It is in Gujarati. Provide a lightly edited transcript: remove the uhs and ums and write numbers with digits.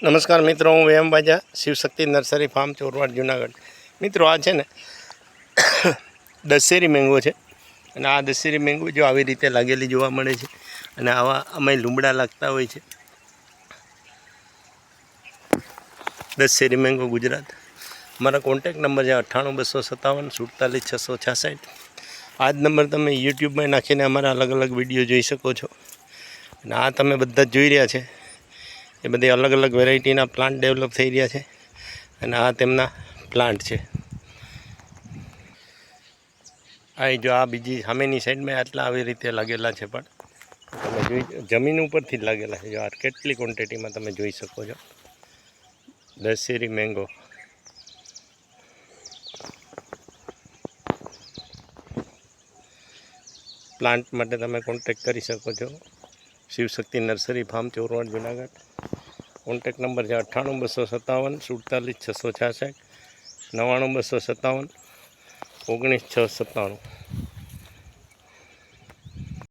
નમસ્કાર મિત્રો, હું વેમ બાજા, શિવશક્તિ નર્સરી ફાર્મ, ચોરવાડ, જુનાગઢ. મિત્રો, આ છે ને દશેરી મેંગો છે અને આ દશેરી મેંગો જો આવી રીતે લાગેલી જોવા મળે છે અને આવા અમે લીમડા લાગતા હોય છે. દશેરી મેંગો ગુજરાત. મારા કોન્ટેક નંબર છે 98 257 47 666. આ જ નંબર તમે યુટ્યુબમાં નાખીને અમારા અલગ અલગ વિડીયો જોઈ શકો છો. અને આ તમે બધા જ જોઈ રહ્યા છે એ બધી અલગ અલગ વેરાયટીના પ્લાન્ટ ડેવલપ થઈ રહ્યા છે અને આ તેમના પ્લાન્ટ છે. આ જો આ બીજી સામેની સાઈડમાં આટલા આવી રીતે લાગેલા છે, પણ તમે જોઈ જમીન ઉપરથી જ લાગેલા છે. જો આ કેટલી ક્વોન્ટિટીમાં તમે જોઈ શકો છો. દશેરી મેંગો. પ્લાન્ટ માટે તમે કોન્ટેક કરી શકો છો. Shivshakti nursery farm, Chorwad, Junagadh. Contact number છે 98 257 47 666, 99 257 19 697.